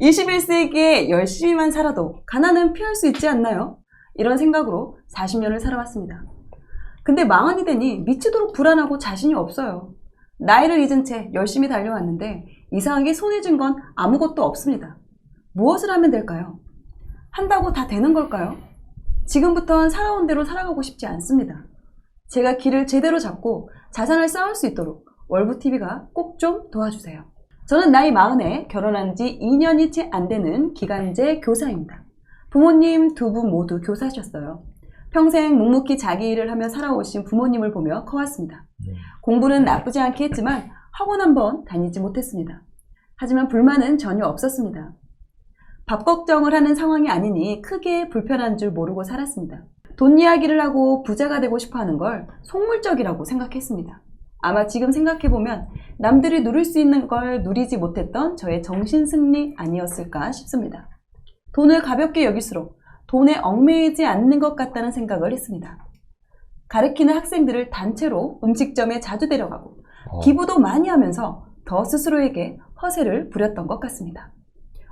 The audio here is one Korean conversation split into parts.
21세기에 열심히만 살아도 가난은 피할 수 있지 않나요? 이런 생각으로 40년을 살아왔습니다. 근데 망언이 되니 미치도록 불안하고 자신이 없어요. 나이를 잊은 채 열심히 달려왔는데 이상하게 손에 쥔 건 아무것도 없습니다. 무엇을 하면 될까요? 한다고 다 되는 걸까요? 지금부턴 살아온 대로 살아가고 싶지 않습니다. 제가 길을 제대로 잡고 자산을 쌓을 수 있도록 월부TV가 꼭 좀 도와주세요. 저는 나이 40에 결혼한 지 2년이 채 안 되는 기간제 교사입니다. 부모님 두 분 모두 교사셨어요. 평생 묵묵히 자기 일을 하며 살아오신 부모님을 보며 커왔습니다. 공부는 나쁘지 않게 했지만 학원 한번 다니지 못했습니다. 하지만 불만은 전혀 없었습니다. 밥 걱정을 하는 상황이 아니니 크게 불편한 줄 모르고 살았습니다. 돈 이야기를 하고 부자가 되고 싶어 하는 걸 속물적이라고 생각했습니다. 아마 지금 생각해보면 남들이 누릴 수 있는 걸 누리지 못했던 저의 정신승리 아니었을까 싶습니다. 돈을 가볍게 여길수록 돈에 얽매이지 않는 것 같다는 생각을 했습니다. 가르치는 학생들을 단체로 음식점에 자주 데려가고 기부도 많이 하면서 더 스스로에게 허세를 부렸던 것 같습니다.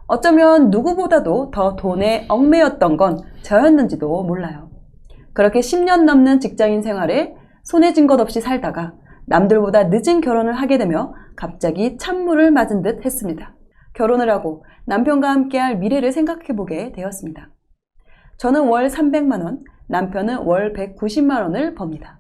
어쩌면 누구보다도 더 돈에 얽매였던 건 저였는지도 몰라요. 그렇게 10년 넘는 직장인 생활에 손에 쥔 것 없이 살다가 남들보다 늦은 결혼을 하게 되며 갑자기 찬물을 맞은 듯 했습니다. 결혼을 하고 남편과 함께할 미래를 생각해보게 되었습니다. 저는 월 300만 원, 남편은 월 190만 원을 법니다.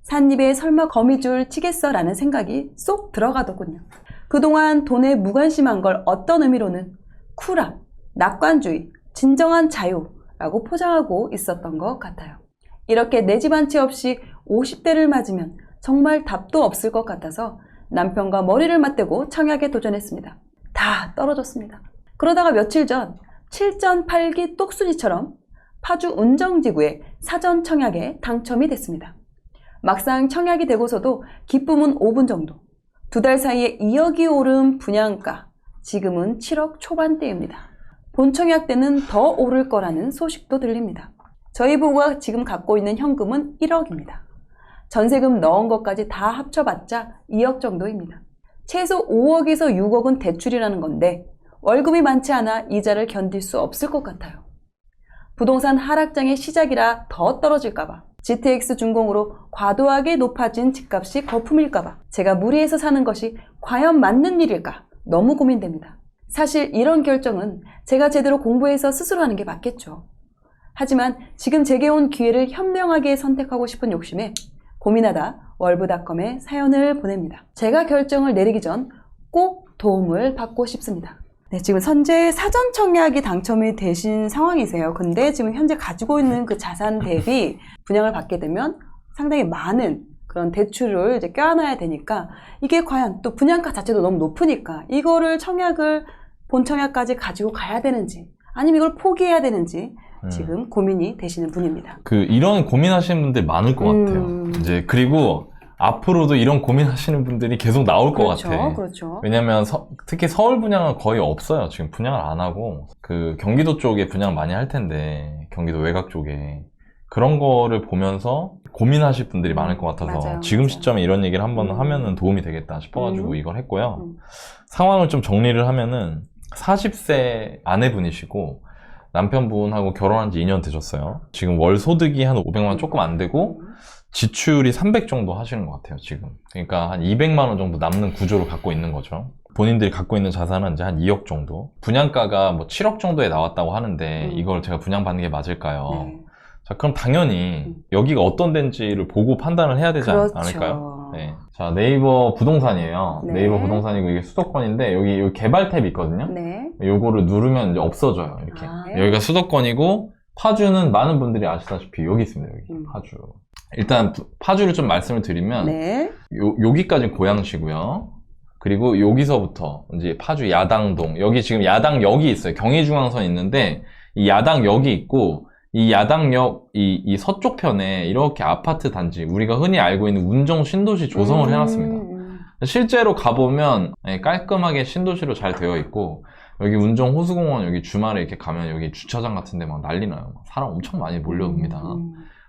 삿입에 설마 거미줄 치겠어라는 생각이 쏙 들어가더군요. 그동안 돈에 무관심한 걸 어떤 의미로는 쿨함, 낙관주의, 진정한 자유라고 포장하고 있었던 것 같아요. 이렇게 내 집 한 채 없이 50대를 맞으면 정말 답도 없을 것 같아서 남편과 머리를 맞대고 청약에 도전했습니다. 다 떨어졌습니다. 그러다가 며칠 전 7전 8기 똑순이처럼 파주 운정지구의 사전 청약에 당첨이 됐습니다. 막상 청약이 되고서도 기쁨은 5분 정도. 2달 사이에 2억이 오른 분양가, 지금은 7억 초반대입니다. 본 청약 때는 더 오를 거라는 소식도 들립니다. 저희 부부가 지금 갖고 있는 현금은 1억입니다. 전세금 넣은 것까지 다 합쳐봤자 2억 정도입니다. 최소 5억에서 6억은 대출이라는 건데 월급이 많지 않아 이자를 견딜 수 없을 것 같아요. 부동산 하락장의 시작이라 더 떨어질까봐, GTX 준공으로 과도하게 높아진 집값이 거품일까봐, 제가 무리해서 사는 것이 과연 맞는 일일까 너무 고민됩니다. 사실 이런 결정은 제가 제대로 공부해서 스스로 하는 게 맞겠죠. 하지만 지금 제게 온 기회를 현명하게 선택하고 싶은 욕심에 고민하다 월부닷컴에 사연을 보냅니다. 제가 결정을 내리기 전 꼭 도움을 받고 싶습니다. 네, 지금 현재 사전 청약이 당첨이 되신 상황이세요. 근데 지금 현재 가지고 있는 그 자산 대비 분양을 받게 되면 상당히 많은 그런 대출을 이제 껴안아야 되니까 이게 과연 또 분양가 자체도 너무 높으니까 이거를 청약을 본 청약까지 가지고 가야 되는지 아니면 이걸 포기해야 되는지 지금 고민이 되시는 분입니다. 이런 고민하시는 분들 많을 것 같아요. 이제 그리고 앞으로도 이런 고민하시는 분들이 계속 나올 것 같아. 그렇죠. 왜냐면 특히 서울 분양은 거의 없어요. 지금 분양을 안 하고 경기도 쪽에 분양 많이 할 텐데 경기도 외곽 쪽에 그런 거를 보면서 고민하실 분들이 많을 것 같아서 맞아요, 지금 맞아요. 시점에 이런 얘기를 한번 하면은 도움이 되겠다 싶어가지고 이걸 했고요. 상황을 좀 정리를 하면은 40세 아내분이시고 남편분하고 결혼한 지 2년 되셨어요. 지금 월 소득이 한 500만 원 조금 안 되고 지출이 300 정도 하시는 것 같아요, 지금. 그러니까 한 200만 원 정도 남는 구조를 갖고 있는 거죠. 본인들이 갖고 있는 자산은 이제 한 2억 정도. 분양가가 뭐 7억 정도에 나왔다고 하는데 이걸 제가 분양받는 게 맞을까요? 네. 자, 그럼 당연히 여기가 어떤 데인지를 보고 판단을 해야 되지 않을까요? 네. 자, 네이버 부동산이에요. 네. 네이버 부동산이고 이게 수도권인데 여기 개발 탭이 있거든요. 네. 요거를 누르면 이제 없어져요, 이렇게. 네. 여기가 수도권이고 파주는 많은 분들이 아시다시피 여기 있습니다, 여기. 파주. 일단 파주를 좀 말씀을 드리면 네. 여기까지 고양시고요. 그리고 여기서부터 이제 파주 야당동, 여기 지금 야당역이 있어요. 경의중앙선 있는데 이 야당역이 있고 이 야당역 이 서쪽 편에 이렇게 아파트 단지, 우리가 흔히 알고 있는 운정 신도시 조성을 해놨습니다. 실제로 가보면 깔끔하게 신도시로 잘 되어 있고, 여기 운정 호수공원 여기 주말에 이렇게 가면 여기 주차장 같은데 막 난리 나요. 사람 엄청 많이 몰려옵니다.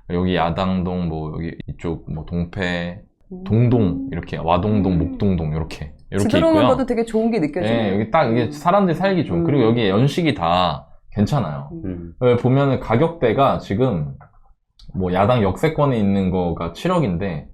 여기 야당동, 뭐 여기 이쪽 뭐 동패, 동동 이렇게 와동동, 목동동 이렇게 이렇게 지도로만 있고요. 봐도 되게 좋은 게 느껴지네요. 네, 여기 딱 이게 사람들이 살기 좋은. 그리고 여기 연식이 다 괜찮아요. 보면은 가격대가 지금 뭐 야당 역세권에 있는 거가 7억인데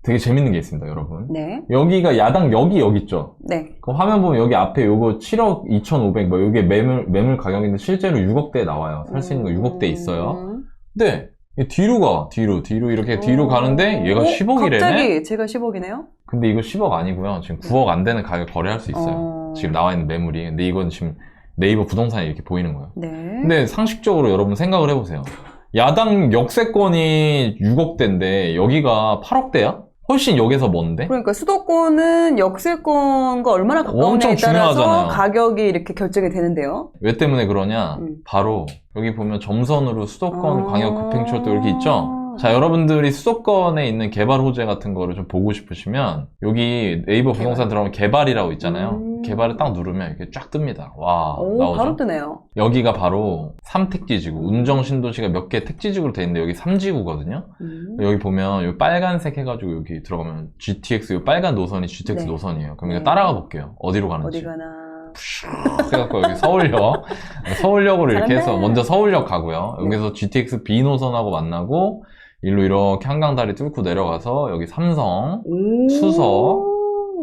되게 재밌는 게 있습니다, 여러분. 네. 여기가 야당 여기 있죠? 네. 그 화면 보면 여기 앞에 요거 7억 2,500 뭐 이게 매물 가격인데 실제로 6억대에 나와요. 살 수 있는 거 6억대 있어요. 근데 뒤로 가. 뒤로 이렇게 뒤로 가는데 얘가 10억이래네. 갑자기 제가 10억이네요. 근데 이거 10억 아니고요. 지금 9억 안 되는 가격 거래할 수 있어요. 지금 나와 있는 매물이. 근데 이건 지금 네이버 부동산에 이렇게 보이는 거예요. 네. 근데 상식적으로 여러분 생각을 해보세요. 야당 역세권이 6억대인데 여기가 8억대야? 훨씬 여기서 먼데? 그러니까 수도권은 역세권과 얼마나 가까우냐에 엄청 따라서 중요하잖아요. 가격이 이렇게 결정이 되는데요. 왜 때문에 그러냐? 바로 여기 보면 점선으로 수도권 광역급행철도 이렇게 있죠? 자, 여러분들이 수도권에 있는 개발 호재 같은 거를 좀 보고 싶으시면 여기 네이버 부동산 들어가면 개발이라고 있잖아요. 개발을 딱 누르면 이렇게 쫙 뜹니다. 와, 오, 나오죠? 바로 뜨네요. 여기가 바로 3택지지구, 운정신도시가 몇 개 택지지구로 돼 있는데 여기 3지구거든요. 여기 보면 여기 빨간색 해가지고 여기 들어가면 GTX, 이 빨간 노선이 GTX 네. 노선이에요. 그럼 네. 이거 따라가 볼게요. 어디로 가는지. 어디 가나. 해갖고 여기 서울역으로 이렇게 해서 잘한다. 먼저 서울역 가고요. 여기서 GTX B 노선하고 만나고 일로 이렇게 한강다리 뚫고 내려가서 여기 삼성, 수서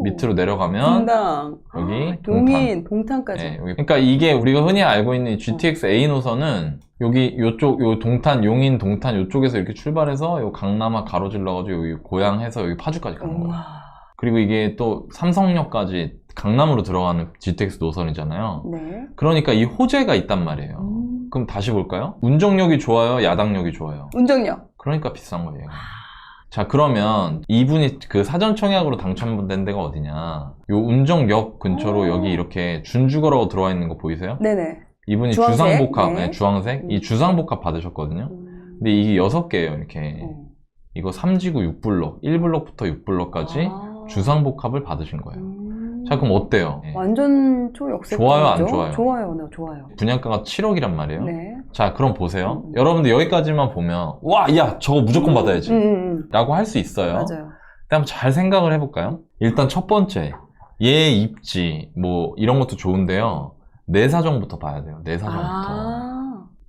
밑으로 내려가면 분당, 여기 동인, 동탄까지. 네, 여기. 그러니까 이게 우리가 흔히 알고 있는 이 GTX A 노선은 여기 요쪽 요 동탄, 용인, 동탄 요쪽에서 이렇게 출발해서 요 강남아 가로질러가지고 여기 고양해서 여기 파주까지 가는 거예요. 그리고 이게 또 삼성역까지 강남으로 들어가는 GTX 노선이잖아요. 네. 그러니까 이 호재가 있단 말이에요. 그럼 다시 볼까요? 운정역이 좋아요? 야당역이 좋아요? 운정역. 그러니까 비싼 거예요. 자, 그러면 이분이 그 사전청약으로 당첨된 데가 어디냐? 요 운정역 근처로 여기 이렇게 준주거라고 들어와 있는 거 보이세요? 네네. 이분이 주황색? 주상복합, 네. 네, 주황색? 이 주상복합 받으셨거든요. 근데 이게 6개예요, 이렇게. 이거 3지구 6블럭, 1블럭부터 6블럭까지 주상복합을 받으신 거예요. 자, 그럼 어때요? 네. 완전 초역세권. 좋아요, 안 좋아요? 좋아요, 네, 좋아요. 분양가가 7억이란 말이에요. 네. 자, 그럼 보세요. 여러분들 여기까지만 보면 와, 야, 저거 무조건 받아야지 라고 할 수 있어요. 맞아요. 근데 한번 잘 생각을 해볼까요? 일단 첫 번째, 얘 입지 뭐 이런 것도 좋은데요. 내 사정부터 봐야 돼요. 내 사정부터.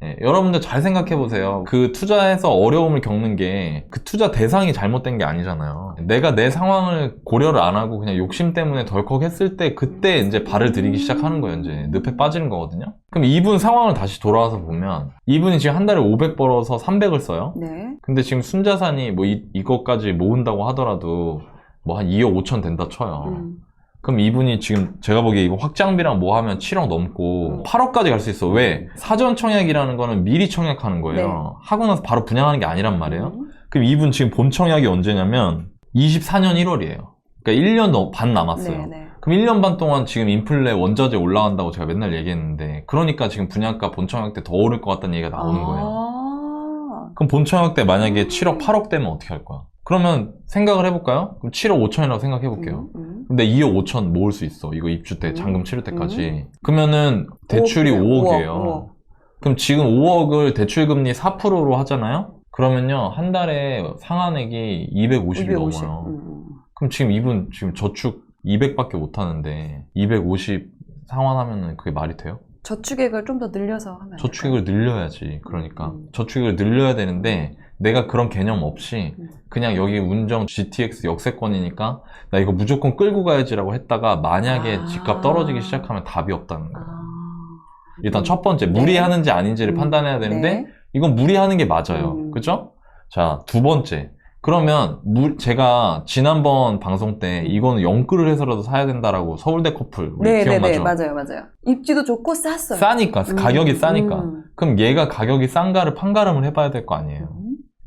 네, 여러분들 잘 생각해보세요. 그 투자해서 어려움을 겪는 게 그 투자 대상이 잘못된 게 아니잖아요. 내가 내 상황을 고려를 안 하고 그냥 욕심 때문에 덜컥 했을 때 그때 이제 발을 들이기 시작하는 거예요. 이제 늪에 빠지는 거거든요. 그럼 이분 상황을 다시 돌아와서 보면 이분이 지금 한 달에 500 벌어서 300을 써요. 네. 근데 지금 순자산이 뭐 이것까지 모은다고 하더라도 뭐 한 2억 5천 된다 쳐요. 그럼 이분이 지금 제가 보기에 이거 확장비랑 뭐 하면 7억 넘고 8억까지 갈 수 있어. 왜? 사전 청약이라는 거는 미리 청약하는 거예요. 네. 하고 나서 바로 분양하는 게 아니란 말이에요. 그럼 이분 지금 본 청약이 언제냐면 24년 1월이에요. 그러니까 1년 반 남았어요. 네. 그럼 1년 반 동안 지금 인플레 원자재 올라간다고 제가 맨날 얘기했는데 그러니까 지금 분양가 본 청약 때 더 오를 것 같다는 얘기가 나오는 거예요. 그럼 본 청약 때 만약에 7억 8억 되면 어떻게 할 거야? 그러면 생각을 해볼까요? 그럼 7억 5천이라고 생각해 볼게요. 근데 2억 5천 모을 수 있어. 이거 입주 때, 잔금 치를 때까지. 그러면은 대출이 5억이에요. 그럼 지금 5억을 대출금리 4%로 하잖아요? 그러면요, 한 달에 상환액이 250이 넘어요. 그럼 지금 이분 지금 저축 200밖에 못 하는데 250 상환하면은 그게 말이 돼요? 저축액을 좀 더 늘려서 하면 저축액을 늘려야지. 그러니까 저축액을 늘려야 되는데 내가 그런 개념 없이 그냥 여기 운정 GTX 역세권이니까 나 이거 무조건 끌고 가야지라고 했다가 만약에 집값 떨어지기 시작하면 답이 없다는 거예요. 일단 첫 번째 무리하는지 아닌지를 판단해야 되는데 이건 무리하는 게 맞아요. 그죠? 자, 두 번째, 그러면 제가 지난번 방송 때 이거는 영끌을 해서라도 사야 된다라고 서울대 커플 우리 기억나죠? 맞아요. 입지도 좋고 쌌어요. 싸니까, 가격이 싸니까. 그럼 얘가 가격이 싼가를 판가름을 해봐야 될 거 아니에요.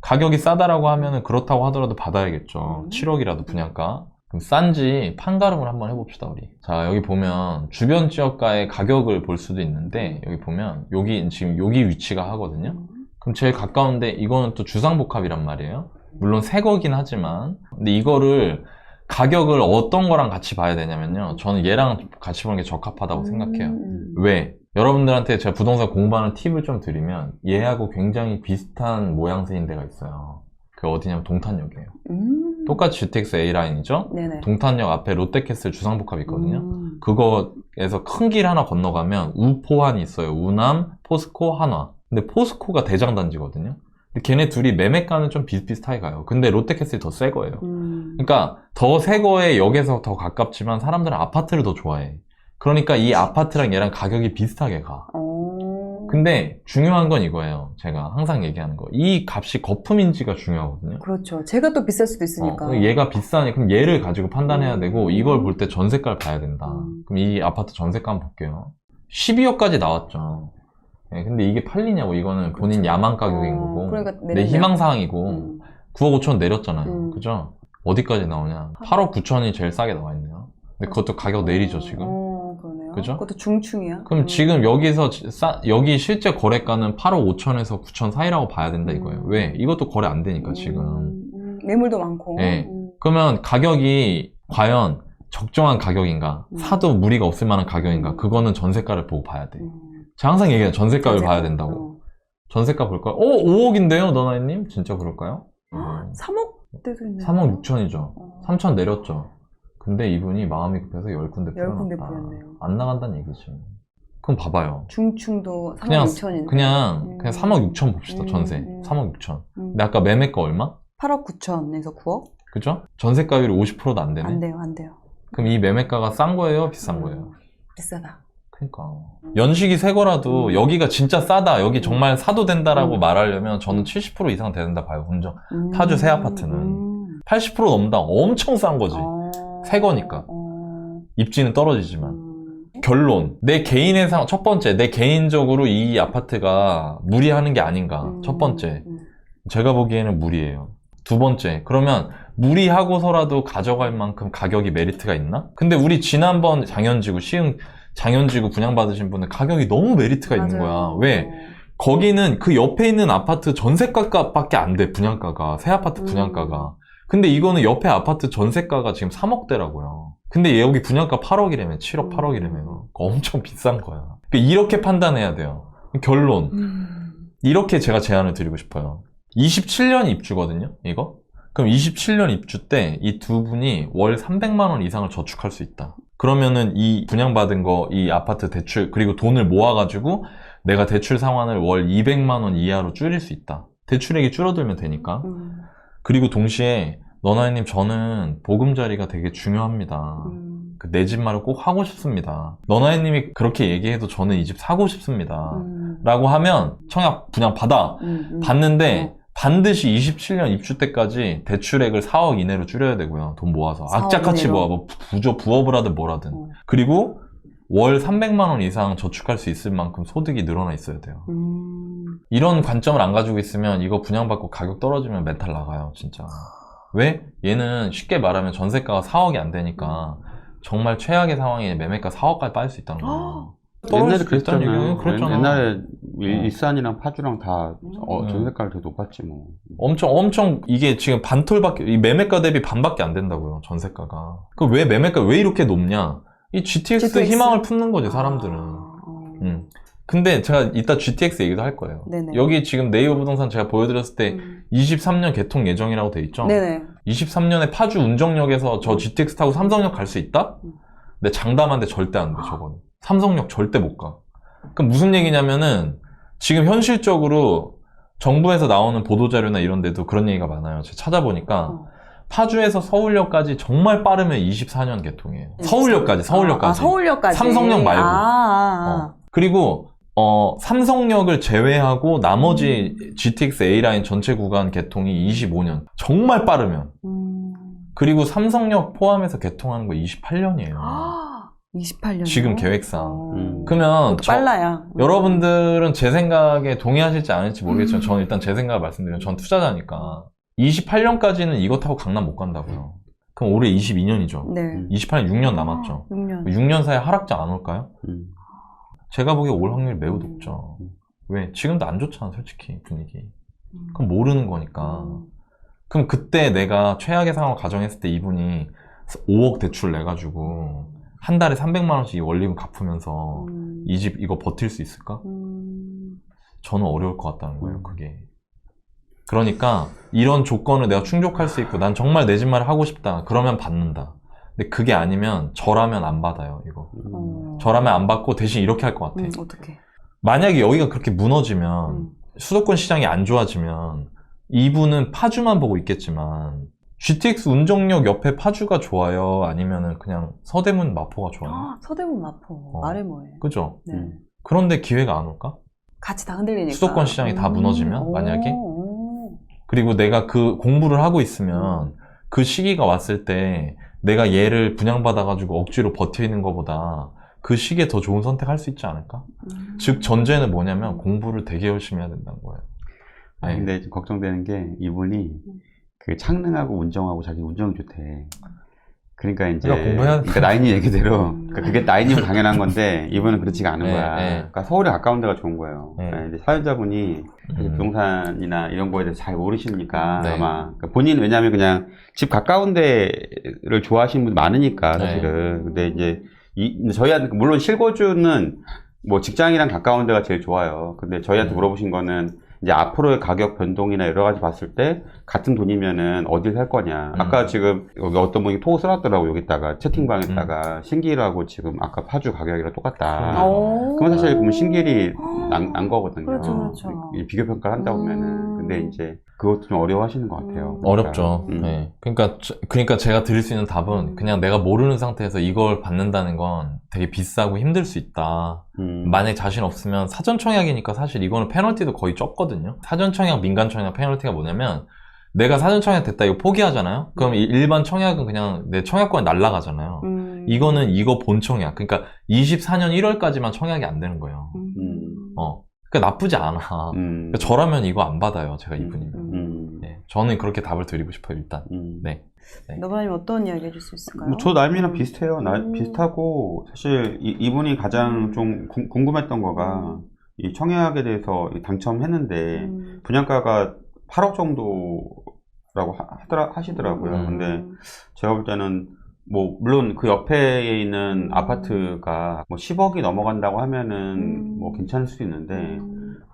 가격이 싸다라고 하면은 그렇다고 하더라도 받아야겠죠. 7억이라도 분양가. 그럼 싼지 판가름을 한번 해봅시다, 우리. 자, 여기 보면 주변 지역가의 가격을 볼 수도 있는데 여기 보면 여기 지금 여기 위치가 하거든요. 그럼 제일 가까운데 이거는 또 주상복합이란 말이에요. 물론 새 거긴 하지만 근데 이거를 가격을 어떤 거랑 같이 봐야 되냐면요, 저는 얘랑 같이 보는 게 적합하다고 생각해요. 왜? 여러분들한테 제가 부동산 공부하는 팁을 좀 드리면 얘하고 굉장히 비슷한 모양새인 데가 있어요. 그게 어디냐면 동탄역이에요. 똑같이 GTX A라인이죠. 네네. 동탄역 앞에 롯데캐슬 주상복합 있거든요. 음. 그거에서 큰 길 하나 건너가면 우포한이 있어요. 우남, 포스코, 한화. 근데 포스코가 대장단지거든요. 근데 걔네 둘이 매매가는 좀 비슷비슷하게 가요. 근데 롯데캐슬이 더 새 거예요. 그러니까 더 새 거에 역에서 더 가깝지만 사람들은 아파트를 더 좋아해. 그러니까 이 아파트랑 얘랑 가격이 비슷하게 가. 근데 중요한 건 이거예요. 제가 항상 얘기하는 거. 이 값이 거품인지가 중요하거든요. 그렇죠. 제가 또 비쌀 수도 있으니까. 얘가 비싸니 그럼 얘를 가지고 판단해야 되고 이걸 볼 때 전세가를 봐야 된다. 그럼 이 아파트 전세가 한번 볼게요. 12억까지 나왔죠. 네, 근데 이게 팔리냐고. 이거는 본인 그렇죠. 야망 가격인 거고 그러니까 내 내리면. 희망사항이고 9억 5천 내렸잖아요. 그죠? 어디까지 나오냐? 8억 9천이 제일 싸게 나와 있네요. 근데 그것도 가격 내리죠 지금. 그러네요. 그죠? 그것도 중충이야. 그럼 지금 여기서 여기 실제 거래가는 8억 5천에서 9천 사이라고 봐야 된다 이거예요. 왜? 이것도 거래 안 되니까 지금. 매물도 많고. 네. 그러면 가격이 과연 적정한 가격인가? 사도 무리가 없을 만한 가격인가? 그거는 전세가를 보고 봐야 돼. 제가 항상 얘기해요. 전세가를 봐야 된다고. 전세가 볼까요? 5억인데요, 너나이님? 진짜 그럴까요? 3억 대도 있네요. 3억 6천이죠. 3천 내렸죠. 근데 이분이 마음이 급해서 10군데 10군데 풀어놨다. 뿌렸네요. 안 나간다는 얘기지. 그럼 봐봐요. 중충도 3억 그냥 6천인데. 그냥 3억 6천 봅시다. 전세. 3억 6천. 근데 아까 매매가 얼마? 8억 9천에서 9억? 그죠? 전세가율이 50%도 안 되네. 안 돼요, 안 돼요. 그럼 이 매매가가 싼 거예요? 비싼 거예요? 비싸다. 그러니까 연식이 새 거라도 여기가 진짜 싸다. 여기 정말 사도 된다라고 말하려면 저는 70% 이상 된다 봐요. 혼정. 파주 새 아파트는 80% 넘다. 엄청 싼 거지. 새 거니까. 입지는 떨어지지만. 결론. 내 개인의 상황, 첫 번째, 내 개인적으로 이 아파트가 무리하는 게 아닌가. 첫 번째. 제가 보기에는 무리예요. 두 번째, 그러면 무리하고서라도 가져갈 만큼 가격이 메리트가 있나? 근데 우리 지난번 장현지구, 시흥 장현지구 분양받으신 분은 가격이 너무 메리트가 있는 거야. 왜? 거기는 그 옆에 있는 아파트 전세가밖에 안 돼, 분양가가. 새 아파트 분양가가. 근데 이거는 옆에 아파트 전세가가 지금 3억대라고요. 근데 여기 분양가 8억이라면, 7억 8억이라면 엄청 비싼 거야. 그러니까 이렇게 판단해야 돼요. 결론. 이렇게 제가 제안을 드리고 싶어요. 27년 입주거든요, 이거? 그럼 27년 입주 때 이 두 분이 월 300만 원 이상을 저축할 수 있다. 그러면은 이 분양받은 거, 이 아파트 대출, 그리고 돈을 모아가지고 내가 대출 상환을 월 200만 원 이하로 줄일 수 있다. 대출액이 줄어들면 되니까. 그리고 동시에 너나이님, 저는 보금자리가 되게 중요합니다. 내 집 마련 꼭 하고 싶습니다. 너나이님이 그렇게 얘기해도 저는 이 집 사고 싶습니다. 라고 하면 청약 분양 받는데 반드시 27년 입주 때까지 대출액을 4억 이내로 줄여야 되고요. 돈 모아서. 악착같이 모아. 뭐 부업을 하든 뭘 하든. 그리고 월 300만 원 이상 저축할 수 있을 만큼 소득이 늘어나 있어야 돼요. 이런 관점을 안 가지고 있으면 이거 분양받고 가격 떨어지면 멘탈 나가요, 진짜. 왜? 얘는 쉽게 말하면 전세가가 4억이 안 되니까 정말 최악의 상황에 매매가 4억까지 빠질 수 있다는 거예요. 옛날에 그랬잖아요. 그랬잖아. 옛날에 일산이랑 파주랑 다 전세가를 되게 높았지 뭐. 엄청 이게 지금 반톨밖에, 이 매매가 대비 반밖에 안 된다고요, 전세가가. 그럼 왜 매매가 왜 이렇게 높냐? 이 GTX 희망을 품는 거지, 사람들은. 근데 제가 이따 GTX 얘기도 할 거예요. 네네. 여기 지금 네이버 부동산 제가 보여드렸을 때 23년 개통 예정이라고 돼 있죠? 네네. 23년에 파주 운정역에서 저 GTX 타고 삼성역 갈 수 있다? 근데 장담한데 절대 안 돼, 저건. 삼성역 절대 못 가. 그럼 무슨 얘기냐면은 지금 현실적으로 정부에서 나오는 보도자료나 이런 데도 그런 얘기가 많아요. 제가 찾아보니까 파주에서 서울역까지 정말 빠르면 24년 개통이에요. 서울역까지. 서울역까지. 삼성역 말고. 그리고 삼성역을 제외하고 나머지 GTX A라인 전체 구간 개통이 25년. 정말 빠르면. 그리고 삼성역 포함해서 개통하는 거 28년이에요. 28년. 지금 계획상. 그러면 빨라야. 여러분들은 제 생각에 동의하실지 않을지 모르겠지만 저는 일단 제 생각을 말씀드리면 전 투자자니까 28년까지는 이거 타고 강남 못 간다고요. 그럼 올해 22년이죠. 네. 28년 6년 남았죠. 6년 사이에 하락장 안 올까요? 제가 보기에 올 확률이 매우 높죠. 왜? 지금도 안 좋잖아, 솔직히 분위기. 그럼 모르는 거니까. 그럼 그때 내가 최악의 상황을 가정했을 때 이분이 5억 대출 내가지고 한 달에 300만 원씩 원리금 갚으면서 이 집 이거 버틸 수 있을까? 저는 어려울 것 같다는 거예요, 그게. 그러니까 이런 조건을 내가 충족할 수 있고 난 정말 내 집 마련 하고 싶다. 그러면 받는다. 근데 그게 아니면 저라면 안 받아요, 이거. 저라면 안 받고 대신 이렇게 할 것 같아. 어떻게? 만약에 여기가 그렇게 무너지면 수도권 시장이 안 좋아지면 이분은 파주만 보고 있겠지만 GTX 운정역 옆에 파주가 좋아요? 아니면은 그냥 서대문 마포가 좋아요? 서대문 마포. 말해 뭐해. 그죠? 네. 그런데 기회가 안 올까? 같이 다 흔들리니까. 수도권 시장이 다 무너지면 만약에? 그리고 내가 그 공부를 하고 있으면 그 시기가 왔을 때 내가 얘를 분양받아가지고 억지로 버텨 있는 것보다 그 시기에 더 좋은 선택할 수 있지 않을까? 즉 전제는 뭐냐면 공부를 되게 열심히 해야 된다는 거예요. 네. 근데 좀 걱정되는 게 이분이 그 창릉하고 운정하고 자기 운정이 좋대. 그러니까 이제 공부해야 그러니까 나인이 얘기대로 그러니까 그게 나인이면 당연한 건데 이분은 그렇지가 않은 네, 거야. 네. 그러니까 서울에 가까운 데가 좋은 거예요. 네. 이제 사연자분이 사실 부동산이나 이런 거에 대해서 잘 모르시니까 네. 아마 그러니까 본인은 왜냐하면 그냥 집 가까운 데를 좋아하시는 분들 많으니까 사실은. 근데 이제 저희한테 물론 실거주는 뭐 직장이랑 가까운 데가 제일 좋아요. 근데 저희한테 물어보신 거는 이제 앞으로의 가격 변동이나 여러 가지 봤을 때 같은 돈이면은 어딜 살 거냐. 아까 지금 여기 어떤 분이 톡을 써놨더라고. 여기다가 채팅방에다가 신길하고 지금 아까 파주 가격이랑 똑같다. 그러면 사실 보면 신길이 난 거거든요. 그렇죠. 비교 평가를 한다 보면은. 근데 이제 그것도 좀 어려워하시는 것 같아요. 어렵죠. 네. 그러니까 제가 드릴 수 있는 답은 그냥 내가 모르는 상태에서 이걸 받는다는 건 되게 비싸고 힘들 수 있다. 만약에 자신 없으면 사전 청약이니까 사실 이거는 페널티도 거의 적거든요. 사전 청약, 민간 청약 페널티가 뭐냐면 내가 사전 청약 됐다 이거 포기하잖아요. 그럼 일반 청약은 그냥 내 청약권이 날아가잖아요. 이거는 이거 본 청약. 그러니까 24년 1월까지만 청약이 안 되는 거예요. 그러니까 나쁘지 않아. 그러니까 저라면 이거 안 받아요. 제가 이분이면. 네. 저는 그렇게 답을 드리고 싶어요, 일단. 네. 너바님 어떤 이야기 해줄 수 있을까요? 저 나임이랑 비슷해요. 비슷하고 사실 이분이 가장 좀 궁금했던 거가 이 청약에 대해서 당첨했는데 분양가가 8억 정도라고 하시더라고요. 근데 제가 볼 때는 뭐 물론 그 옆에 있는 아파트가 뭐 10억이 넘어간다고 하면은 뭐 괜찮을 수도 있는데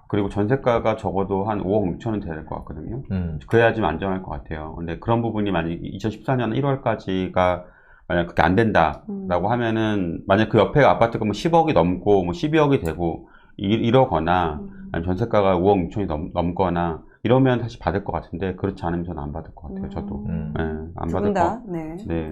그리고 전세가가 적어도 한 5억 6천은 돼야 될 것 같거든요. 그래야 좀 안정할 것 같아요. 근데 그런 부분이 만약 2014년 1월까지가 만약 그게 안 된다라고 하면은 만약 그 옆에 아파트가 뭐 10억이 넘고 뭐 12억이 되고 이러거나 아니면 전세가가 5억 6천이 넘거나 이러면 다시 받을 것 같은데 그렇지 않으면 저는 안 받을 것 같아요. 저도 네, 안 받을 것 같아요. 네.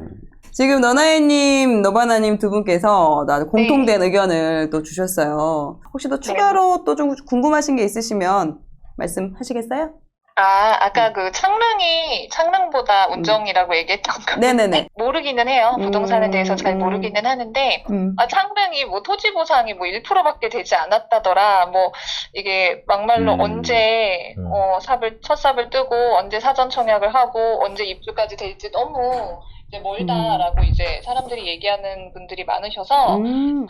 지금 너나이님, 너바나님 두 분께서 공통된 의견을 또 주셨어요. 혹시 또 추가로 또 좀 궁금하신 게 있으시면 말씀하시겠어요? 아까 그 창릉보다 운정이라고 얘기했던 거. 네네네. 모르기는 해요. 부동산에 대해서 잘 모르기는 하는데, 창릉이 뭐 토지 보상이 뭐 1%밖에 되지 않았다더라. 뭐, 이게 막말로 언제, 첫 삽을 뜨고, 언제 사전 청약을 하고, 언제 입주까지 될지 너무 이제 멀다라고 이제 사람들이 얘기하는 분들이 많으셔서,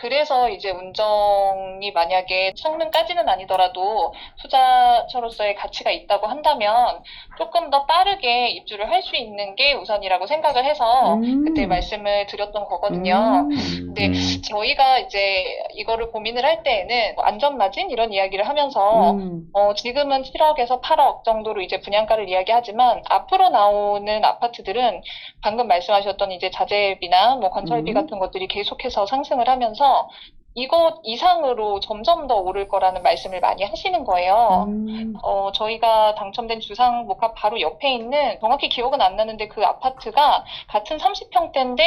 그래서 이제 운정이 만약에 창릉까지는 아니더라도 투자처로서의 가치가 있다고 한다면 조금 더 빠르게 입주를 할 수 있는 게 우선이라고 생각을 해서 그때 말씀을 드렸던 거거든요. 근데 저희가 이제 이거를 고민을 할 때에는 안전마진 이런 이야기를 하면서 지금은 7억에서 8억 정도로 이제 분양가를 이야기하지만 앞으로 나오는 아파트들은 방금 말씀하셨던 이제 자재비나 뭐 건설비 같은 것들이 계속해서 상승을 하면서 이것 이상으로 점점 더 오를 거라는 말씀을 많이 하시는 거예요. 저희가 당첨된 주상복합 바로 옆에 있는 정확히 기억은 안 나는데 그 아파트가 같은 30평대인데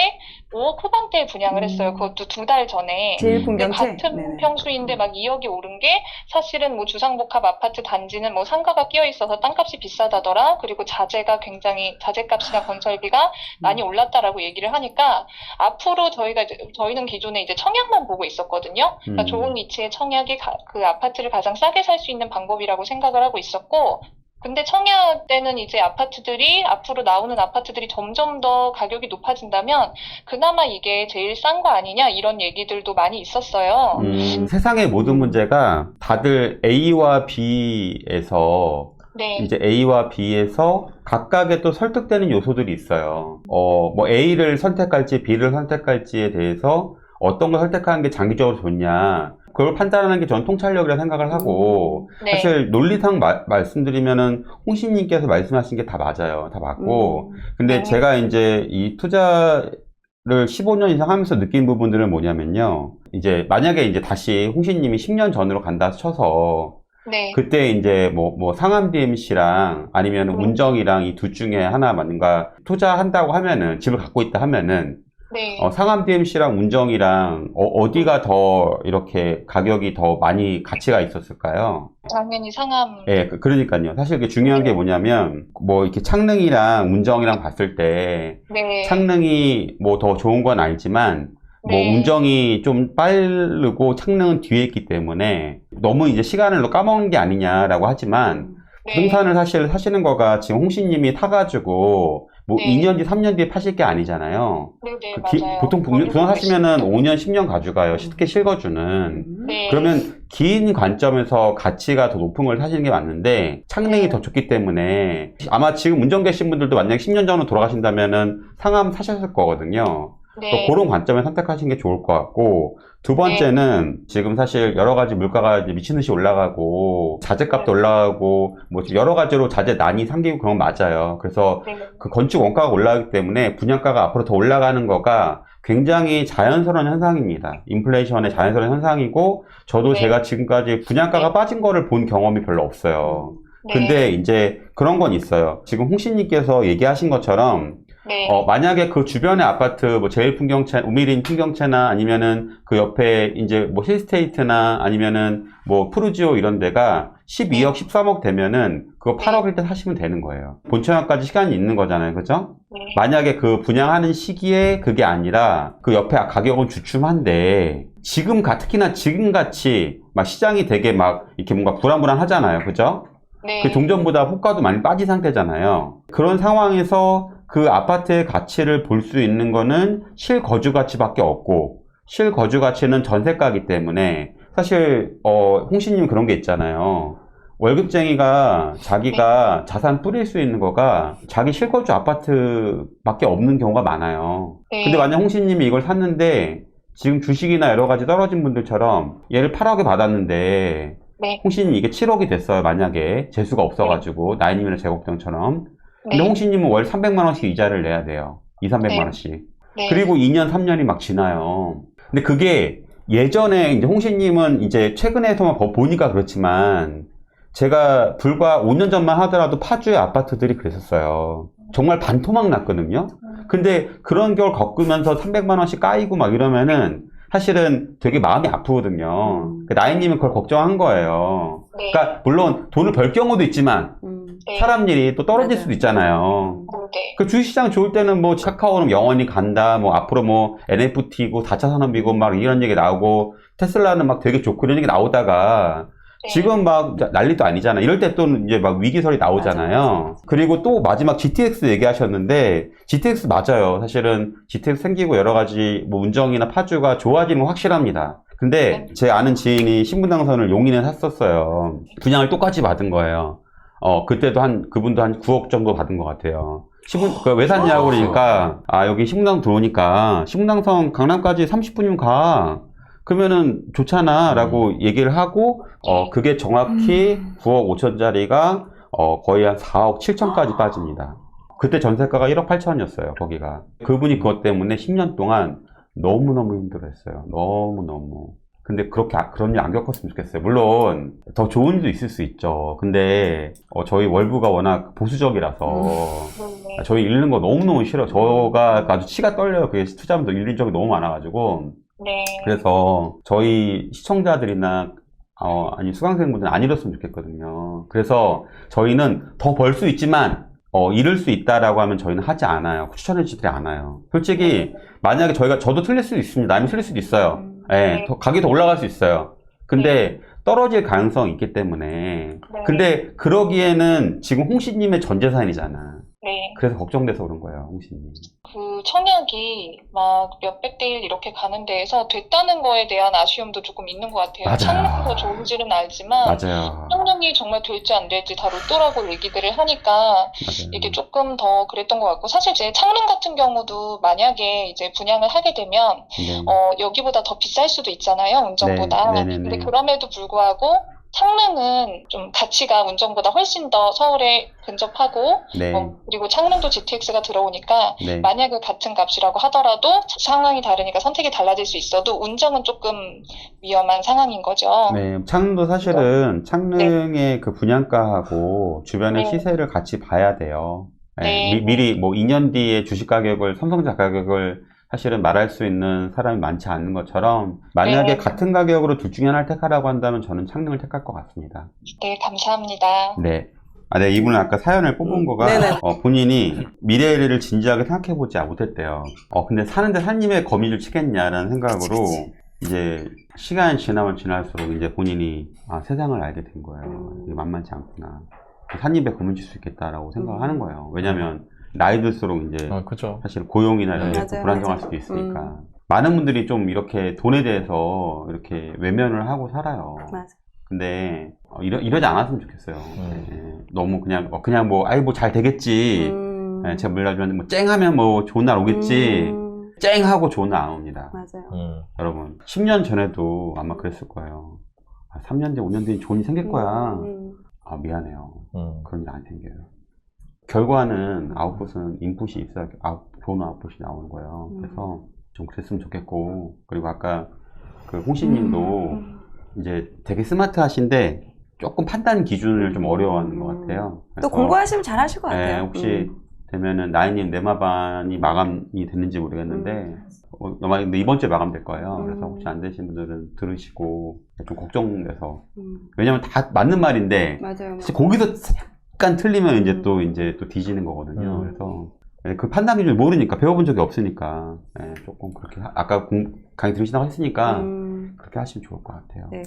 5억 후반대에 분양을 했어요. 그것도 2달 전에. 제일 풍경채? 같은 네네. 평수인데 막 2억이 오른 게 사실은 뭐 주상복합 아파트 단지는 뭐 상가가 끼어 있어서 땅값이 비싸다더라. 그리고 자재값이나 건설비가 많이 올랐다라고 얘기를 하니까 앞으로 저희는 기존에 이제 청약만 보고 있었거든요. 그러니까 좋은 위치에 청약이 그 아파트를 가장 싸게 살 수 있는 방법이라고 생각을 하고 있었고, 근데 청약 때는 이제 앞으로 나오는 아파트들이 점점 더 가격이 높아진다면 그나마 이게 제일 싼 거 아니냐 이런 얘기들도 많이 있었어요. 세상의 모든 문제가 다들 A와 B에서 네. 이제 A와 B에서 각각의 또 설득되는 요소들이 있어요. 뭐 A를 선택할지 B를 선택할지에 대해서 어떤 걸 선택하는 게 장기적으로 좋냐. 그걸 판단하는 게 저는 통찰력이라 생각을 하고 네. 사실 논리상 말씀드리면은 홍신님께서 말씀하신 게 다 맞아요. 다 맞고 근데 제가 이제 이 투자를 15년 이상 하면서 느낀 부분들은 뭐냐면요. 이제 만약에 이제 다시 홍신님이 10년 전으로 간다 쳐서 네. 그때 이제 뭐 상암 DMC랑 아니면 운정이랑 이 둘 중에 하나 뭔가 투자한다고 하면은 집을 갖고 있다 하면은 네. 상암 DMC랑 운정이랑 어디가 더 이렇게 가격이 더 많이 가치가 있었을까요? 당연히 상암. 예, 그러니까요. 사실 이게 중요한 게 뭐냐면 뭐 이렇게 창릉이랑 운정이랑 봤을 때 네. 창릉이 뭐 더 좋은 건 알지만 뭐 네. 운정이 좀 빠르고 창릉은 뒤에 있기 때문에 너무 이제 시간을 까먹는 게 아니냐라고 하지만 네. 부동산을 사실 사시는 거가 지금 홍신님이 타가지고 뭐 네. 2년 뒤, 3년 뒤에 파실 게 아니잖아요. 네, 그 맞아요. 보통 부동산 하시면은 5년, 10년 가져가요. 쉽게 실거주는. 네. 그러면 긴 관점에서 가치가 더 높은 걸 사시는 게 맞는데 창릉이 네. 더 좋기 때문에 아마 지금 운전 계신 분들도 만약에 10년 전으로 돌아가신다면은 상암 사셨을 거거든요. 네. 그런 관점에 선택하시는 게 좋을 것 같고 두 번째는 지금 사실 여러 가지 물가가 이제 미친 듯이 올라가고 자재값도 올라가고 뭐 여러 가지로 자재 난이 생기고 그런 건 맞아요. 그래서 네. 그 건축 원가가 올라가기 때문에 분양가가 앞으로 더 올라가는 거가 굉장히 자연스러운 현상입니다. 인플레이션의 자연스러운 현상이고 저도 네. 제가 지금까지 분양가가 네. 빠진 거를 본 경험이 별로 없어요. 네. 근데 이제 그런 건 있어요. 지금 홍신님께서 얘기하신 것처럼 네. 만약에 그 주변의 아파트, 뭐 제일풍경채, 우미린 풍경채나 아니면은 그 옆에 이제 뭐 힐스테이트나 아니면은 뭐 푸르지오 이런 데가 12억, 13억 되면은 그거 8억일 때 사시면 되는 거예요. 본청약까지 시간이 있는 거잖아요. 그죠? 네. 만약에 그 분양하는 시기에 그게 아니라 그 옆에 가격은 주춤한데 특히나 지금같이 막 시장이 되게 막 이렇게 뭔가 불안불안하잖아요. 그죠? 네. 그 종전보다 호가도 많이 빠진 상태잖아요. 그런 상황에서 그 아파트의 가치를 볼 수 있는 거는 실거주 가치밖에 없고 실거주 가치는 전세가이기 때문에 사실 홍신님 그런 게 있잖아요. 월급쟁이가 자기가 자산 뿌릴 수 있는 거가 자기 실거주 아파트밖에 없는 경우가 많아요. 네. 근데 만약 홍신님이 이걸 샀는데 지금 주식이나 여러 가지 떨어진 분들처럼 얘를 8억에 받았는데 네. 홍신님이 이게 7억이 됐어요. 만약에 재수가 없어가지고 나인이면 제곡정처럼. 근데 네. 홍신님은 월 300만 원씩 이자를 내야 돼요. 200~300만 네. 원씩. 네. 그리고 2년, 3년이 막 지나요. 근데 그게 예전에 이제 홍신님은 이제 최근에서만 보니까 그렇지만 제가 불과 5년 전만 하더라도 파주의 아파트들이 그랬었어요. 정말 반토막 났거든요. 근데 그런 걸 겪으면서 300만 원씩 까이고 막 이러면은 사실은 되게 마음이 아프거든요. 나인님은 그걸 걱정한 거예요. 네. 그러니까 물론 돈을 벌 경우도 있지만 네. 사람 일이 또 떨어질 맞아요. 수도 있잖아요. 네. 그 주식시장 좋을 때는 뭐 카카오는 영원히 간다, 뭐 앞으로 뭐 NFT고 4차 산업이고 막 이런 얘기 나오고 테슬라는 막 되게 좋고 이런 얘기 나오다가 네. 지금 막 난리도 아니잖아. 이럴 때 또 이제 막 위기설이 나오잖아요. 맞아. 그리고 또 마지막 GTX 얘기하셨는데 GTX 맞아요. 사실은 GTX 생기고 여러 가지 뭐 운정이나 파주가 좋아지는 건 확실합니다. 근데 제 아는 지인이 신분당선을 용인에 샀었어요. 분양을 똑같이 받은 거예요. 그때도 그분도 한 9억 정도 받은 것 같아요. 왜 샀냐고 그러니까, 여기 신분당 들어오니까, 신분당선 강남까지 30분이면 가. 그러면은 좋잖아. 라고 얘기를 하고, 그게 정확히 9억 5천짜리가, 거의 한 4억 7천까지 빠집니다. 그때 전세가가 1억 8천이었어요, 거기가. 그분이 그것 때문에 10년 동안 너무너무 힘들어 했어요. 너무너무. 근데 그런 일 안 겪었으면 좋겠어요. 물론 더 좋은 일도 있을 수 있죠. 근데 저희 월부가 워낙 보수적이라서 네. 저희 잃는 거 너무너무 싫어요. 저가 아주 치가 떨려요. 그게 투자하면서 잃는 적이 너무 많아가지고. 네. 그래서 저희 시청자들이나 아니 수강생분들은 안 잃었으면 좋겠거든요. 그래서 저희는 더 벌 수 있지만 잃을 수 있다라고 하면 저희는 하지 않아요. 추천해주지 않아요. 솔직히 만약에 저도 틀릴 수도 있습니다. 아니면 틀릴 수도 있어요. 예, 가격이 더 올라갈 수 있어요. 근데 떨어질 가능성이 있기 때문에. 네. 근데 그러기에는 지금 홍신님의 전 재산이잖아. 네. 그래서 걱정돼서 그런 거예요, 홍신님. 그 청약이 막 몇백 대 일 이렇게 가는 데에서 됐다는 거에 대한 아쉬움도 조금 있는 것 같아요. 맞아요. 창릉이 더 좋은지는 알지만 맞아요. 창릉이 정말 될지 안 될지 다 로또라고 얘기들을 하니까 맞아요. 이게 조금 더 그랬던 것 같고, 사실 이제 창릉 같은 경우도 만약에 이제 분양을 하게 되면 네. 여기보다 더 비쌀 수도 있잖아요, 운정보다. 네, 네네네. 근데 그럼에도 불구하고 창릉은 좀 가치가 운정보다 훨씬 더 서울에 근접하고, 네. 그리고 창릉도 GTX가 들어오니까 네. 만약에 같은 값이라고 하더라도 상황이 다르니까 선택이 달라질 수 있어도 운정은 조금 위험한 상황인 거죠. 네, 창릉도 사실은 창릉의 그 분양가하고 주변의 네. 시세를 같이 봐야 돼요. 네, 네. 미리 뭐 2년 뒤에 주식 가격을, 삼성전자 가격을 사실은 말할 수 있는 사람이 많지 않은 것처럼, 만약에 네. 같은 가격으로 둘 중에 하나를 택하라고 한다면 저는 창릉을 택할 것 같습니다. 네, 감사합니다. 네. 네, 이분은 아까 사연을 뽑은 거가 네네. 본인이 미래를 진지하게 생각해보지 못했대요. 근데 사는데 산님의 거미줄 치겠냐라는 생각으로 이제 시간이 지나면 지날수록 이제 본인이 세상을 알게 된 거예요. 이게 만만치 않구나. 산입에 거미줄 수 있겠다라고 생각을 하는 거예요. 왜냐면 나이 들수록 이제 그죠. 사실 고용이나 이런 게 맞아요, 불안정할 맞아요. 수도 있으니까. 많은 분들이 좀 이렇게 돈에 대해서 이렇게 외면을 하고 살아요. 맞아. 근데 이러지 않았으면 좋겠어요. 네. 너무 그냥 뭐 잘 되겠지. 네, 제가 몰라주면 뭐 쨍하면 뭐 좋은 날 오겠지. 쨍하고 좋은 날 안 옵니다. 맞아요. 여러분 10년 전에도 아마 그랬을 거예요. 3년 뒤 5년 뒤에 좋은 일이 생길 거야. 미안해요. 그런 일 안 생겨요. 결과는 아웃풋은 인풋이 있어야 좋은 아웃풋이 나오는 거예요. 그래서 좀 그랬으면 좋겠고, 그리고 아까 그 홍씨님도 이제 되게 스마트하신데 조금 판단 기준을 좀 어려워하는 것 같아요. 또 그래서, 공부하시면 잘하실 것 같아요. 혹시 되면은 나이님 네마반이 마감이 됐는지 모르겠는데 근데 이번 주에 마감될 거예요. 그래서 혹시 안 되신 분들은 들으시고 좀 걱정돼서. 왜냐면 다 맞는 말인데 맞아요. 사실 거기서 약간 틀리면 이제 또 뒤지는 거거든요. 그래서 그 판단 기준을 모르니까, 배워본 적이 없으니까 조금 그렇게 아까 강의 들으시다고 했으니까 그렇게 하시면 좋을 것 같아요. 네.